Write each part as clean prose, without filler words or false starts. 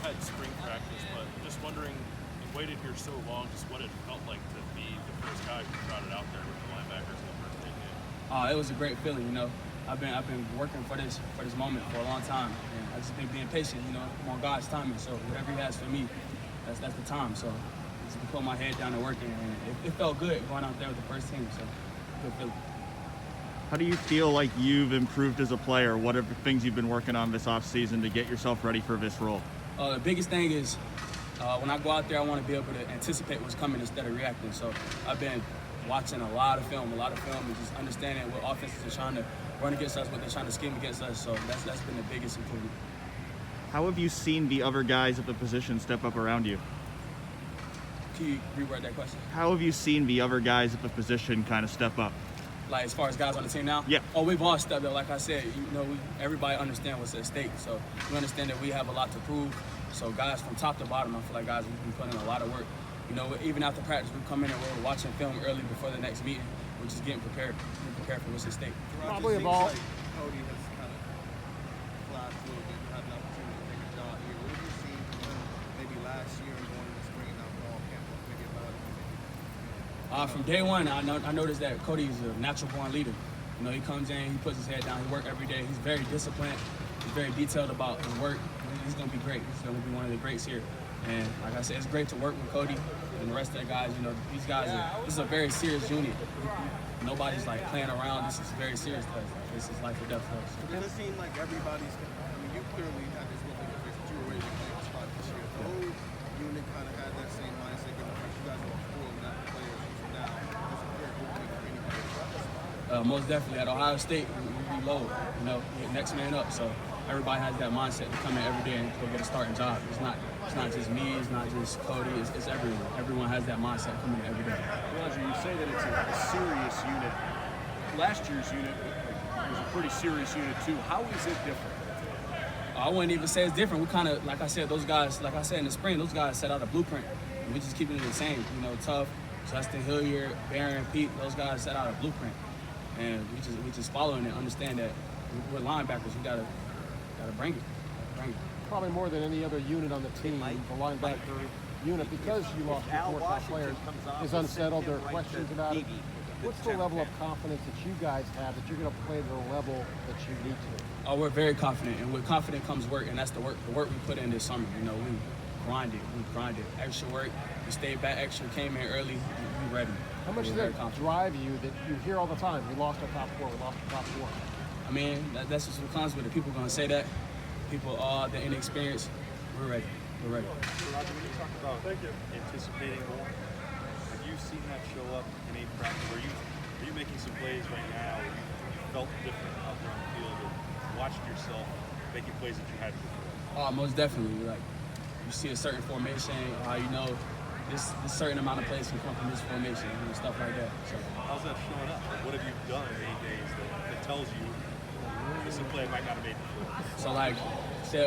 had spring practice, but just wondering, you waited here so long, just what it felt like to be the first guy who trotted out there with the linebackers in the first day game. It was a great feeling, you know. I've been working for this moment for a long time, and I've just been being patient, you know. I'm on God's timing, so whatever He has for me, that's the time. So just put my head down and working, and it felt good going out there with the first team. So good feeling. How do you feel like you've improved as a player? What are the things you've been working on this offseason to get yourself ready for this role? The biggest thing is when I go out there, I want to be able to anticipate what's coming instead of reacting. So I've been watching a lot of film, and just understanding what offenses are trying to run against us, what they're trying to scheme against us. So that's been the biggest improvement. How have you seen the other guys at the position step up around you? Can you reword that question? How have you seen the other guys at the position kind of step up? Like as far as guys on the team now? Yeah. Oh, we've all stepped up. Like I said, you know, everybody understands what's at stake. So we understand that we have a lot to prove. So guys from top to bottom, I feel like guys, we've been putting in a lot of work. You know, even after practice, we come in and we're watching film early before the next meeting. We're just getting prepared for what's at stake. Probably of all. Cody has kind of flashed a little bit. You had an opportunity to take a job here. What did you see from him maybe last year and going into spring and now fall camp? Maybe about it. From day one, I noticed that Cody is a natural-born leader. You know, he comes in, he puts his head down, he works every day. He's very disciplined. He's very detailed about his work. He's going to be great. He's going to be one of the greats here. And like I said, it's great to work with Cody and the rest of the guys. You know, these guys this is a very serious unit. Nobody's like playing around. This is very serious to us. This is life or death for us. Does it seem like everybody's, I mean, you clearly had this look in your face that you were ready to play the spot this year. The whole unit kind of had that same mindset, given the fact you guys are full of that players from now. It's a clear opening for anybody. Most definitely. At Ohio State, we low. You know, next man up. So everybody has that mindset to come in every day and go get a starting job. It's not just me. It's not just Cody. It's everyone. Everyone has that mindset coming in every day. Roger, you say that it's a serious unit. Last year's unit was a pretty serious unit too. How is it different? I wouldn't even say it's different. We kind of, like I said, those guys, like I said in the spring, those guys set out a blueprint. And we just keep it the same. You know, Tough, Justin Hilliard, Barron, Pete, those guys set out a blueprint. And we just following it, understand that we're linebackers. We gotta bring it. Probably more than any other unit on the team, the linebacker unit, because you lost your 4 top players, is unsettled. There are questions about it. What's the level of confidence that you guys have that you're going to play at the level that you need to? Oh, we're very confident, and with confidence comes work, and that's the work we put in this summer. You know, we grinded, extra work. We stayed back extra, came in early, we ready. How much does that drive you that you hear all the time? We lost our top 4, we lost our top 4. I mean, that's just what comes with it. People are going to say that. People are the inexperienced. We're ready. Roger, when you talk about anticipating more, have you seen that show up in a practice? Are you making some plays right now where you felt different out there on the field or watched yourself making plays that you had before? Most definitely. Like, you see a certain formation, you know this certain amount of plays can come from this formation and stuff like that. So how's that showing up? Like, what have you done in 8 days that tells you this play might not have made before? So like, say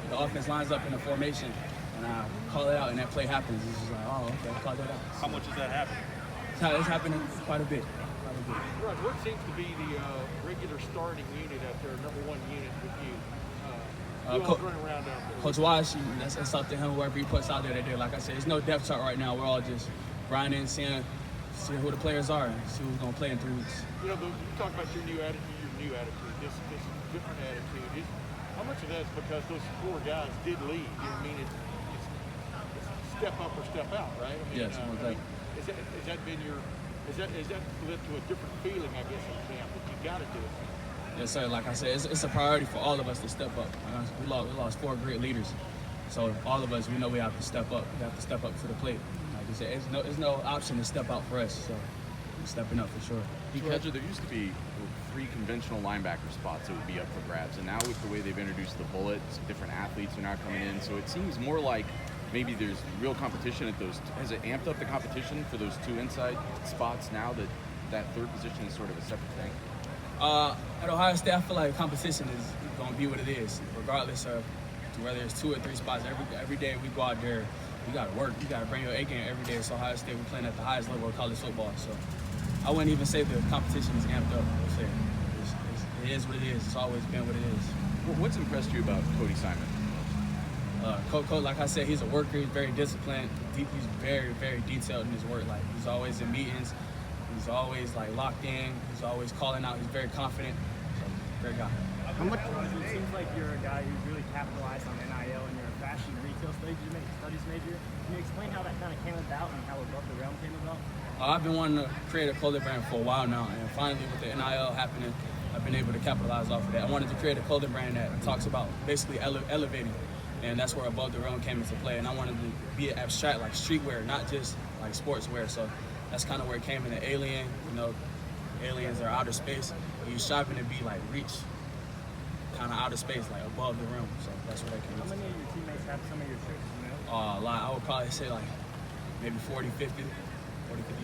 the offense lines up in a formation, and I call it out, and that play happens. It's just like, oh, okay, call that out. How much is that happening? It's happening quite a bit. Rod, what seems to be the regular starting unit out there, number 1 unit with you? Running around out there. Coach Wash, that's up to him. Whoever he puts out there, they do. Like I said, there's no depth chart right now. We're all just grinding, seeing who the players are, and see who's going to play in 3 weeks. You know, you talk about your new attitude, this different attitude. How much of that is because those 4 guys did lead? I mean, it's step up or step out, right? I mean, yes. Has that led to a different feeling, I guess, in camp that you got to do it? Yes, sir. Like I said, it's a priority for all of us to step up. We lost 4 great leaders, so all of us, we know we have to step up. We have to step up to the plate. Like I said, there's no option to step out for us. So we're stepping up for sure. Teradja, there used to be 3 conventional linebacker spots that would be up for grabs, and now with the way they've introduced the bullet, some different athletes are now coming in, so it seems more like maybe there's real competition at those. Has it amped up the competition for those 2 inside spots now that 3rd position is sort of a separate thing? At Ohio State, I feel like competition is going to be what it is, regardless of whether it's 2 or 3 spots. Every day we go out there, you got to work. You got to bring your A game every day. So Ohio State, we're playing at the highest level of college football. So I wouldn't even say the competition is amped up. It is what it is. It's always been what it is. What's impressed you about Cody Simon? Coach, like I said, he's a worker. He's very disciplined. He's very, very detailed in his work. Like, he's always in meetings. He's always like locked in. He's always calling out. He's very confident. So, great guy. How much? It seems like you're a guy who's really capitalized on NIL and you're a fashion and retail studies major. Can you explain how that kind of came about and how Above the Realm came about? I've been wanting to create a clothing brand for a while now, and finally with the NIL happening, I've been able to capitalize off of that. I wanted to create a clothing brand that talks about basically elevating, and that's where Above the Realm came into play. And I wanted to be abstract, like streetwear, not just like sportswear. So that's kind of where it came in. The alien, aliens are outer space. And you're striving to be like reach, kind of outer space, like above the rim. So that's where that came. How many of your teammates have some of your shirts? A lot. I would probably say like maybe 40, 50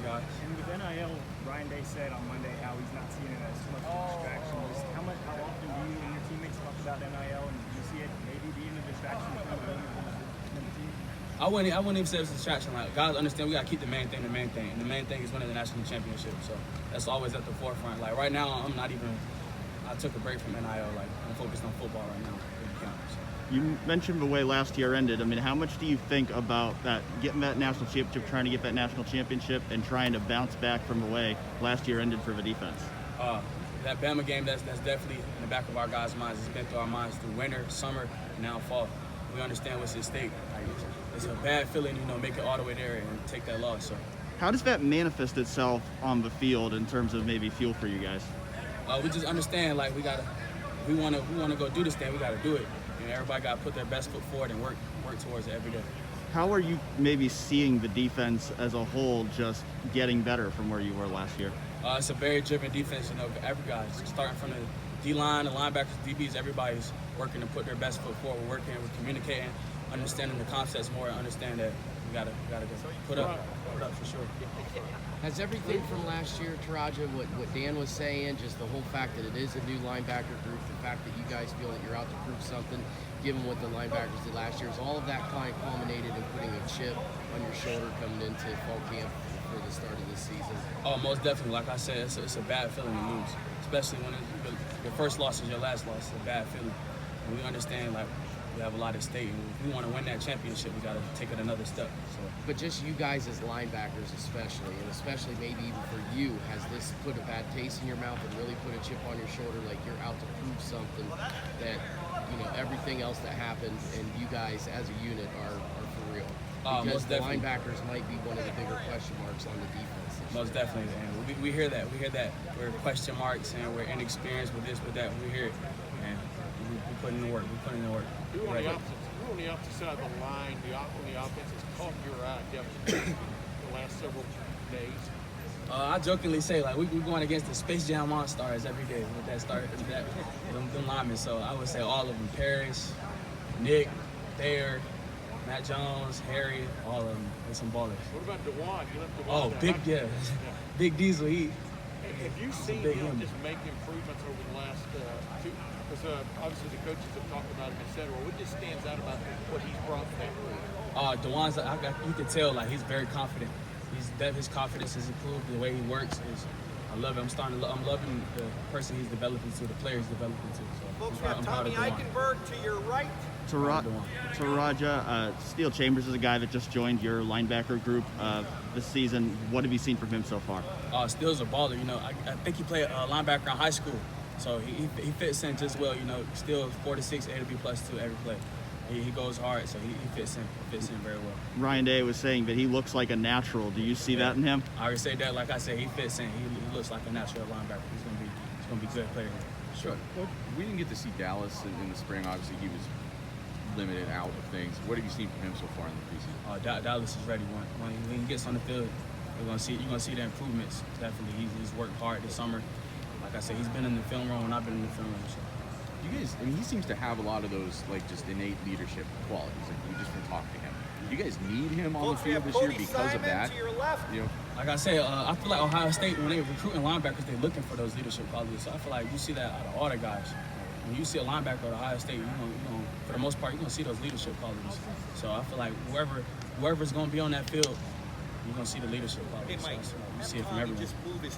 guys. And with NIL, Ryan Day said on Monday how he's not seeing it as too much of a distraction. How often do you and your teammates talk about NIL, and do you see it maybe being a distraction for the team? I wouldn't even say it's a distraction. Like, guys understand we gotta keep the main thing, and the main thing is winning the national championship. So that's always at the forefront. Like right now, I took a break from NIL. Like I'm focused on football right now. You mentioned the way last year ended. I mean, how much do you think about that, getting that national championship, trying to get that national championship, and trying to bounce back from the way last year ended for the defense? That Bama game, that's definitely in the back of our guys' minds. It's been through our minds through winter, summer, and now fall. We understand what's at stake. Like, it's a bad feeling, make it all the way there and take that loss. So, how does that manifest itself on the field in terms of maybe fuel for you guys? We just understand, like, we want to go do this thing. We got to do it. And everybody got to put their best foot forward and work towards it every day. How are you maybe seeing the defense as a whole just getting better from where you were last year? It's a very driven defense. Every guy, starting from the D-line, the linebackers, DBs, everybody's working to put their best foot forward. We're working, we're communicating, understanding the concepts more, and understand that we gotta put up for sure. Has everything from last year, Teradja, what Dan was saying, just the whole fact that it is a new linebacker group, the fact that you guys feel that you're out to prove something, given what the linebackers did last year, is all of that kind of culminated in putting a chip on your shoulder coming into fall camp for the start of this season? Oh, most definitely. Like I said, it's a bad feeling to lose, especially when your first loss is your last loss. It's a bad feeling. And we understand, like, we have a lot at stake, and if we want to win that championship, we got to take it another step. So. But just you guys as linebackers especially, and especially maybe even for you, has this put a bad taste in your mouth and really put a chip on your shoulder, like you're out to prove something that, everything else that happened and you guys as a unit are for real? Because the linebackers might be one of the bigger question marks on the defense. Most definitely, and we hear that. We hear that we're question marks and we're inexperienced with this, with that. We hear it, and we put in the work. Who on the opposite side of the line, on the offense has caught your eye definitely the last several days? I jokingly say, like, we're going against the Space Jam All-Stars every day with that start, them linemen. So I would say all of them: Paris, Nick, Thayer, Matt Jones, Harry, all of them. With some ballers. What about DeJuan? You left DeJuan. Oh, big, yeah. Big Diesel. Have you seen him just make improvements over the last two? Because obviously the coaches have talked about him, etc. What just stands out about what he's brought to that group? DeJuan's, you can tell, like, he's very confident. His confidence has improved. The way he works I love it. I'm loving the person he's developing to, the player he's developing to. So folks, we have Tommy Eichenberg to your right. Teradja, Steele Chambers is a guy that just joined your linebacker group this season. What have you seen from him so far? Steele's a baller. I think he played linebacker in high school, so he fits in just well. Steele 4-6, A to B +2 every play. He goes hard, so he fits in very well. Ryan Day was saying that he looks like a natural. Do you see that in him? I already said that. Like I said, he fits in. He looks like a natural linebacker. He's gonna be a good player. Sure. Well, we didn't get to see Dallas in the spring. Obviously, he was limited out of things. What have you seen from him so far in the preseason? Dallas is ready. When he gets on the field, you're gonna see the improvements. Definitely, he's worked hard this summer. Like I said, he's been in the film room when I've been in the film room. So. You guys, he seems to have a lot of those, like, just innate leadership qualities. Like, you just been talking to him. Do you guys need him on the field this year because of that? Like I said, I feel like Ohio State, when they're recruiting linebackers, they're looking for those leadership qualities. So I feel like you see that out of all the guys. When you see a linebacker at Ohio State, for the most part, you're gonna see those leadership qualities. So I feel like whoever's gonna be on that field, you're gonna see the leadership qualities. So you see it from everyone. Just move his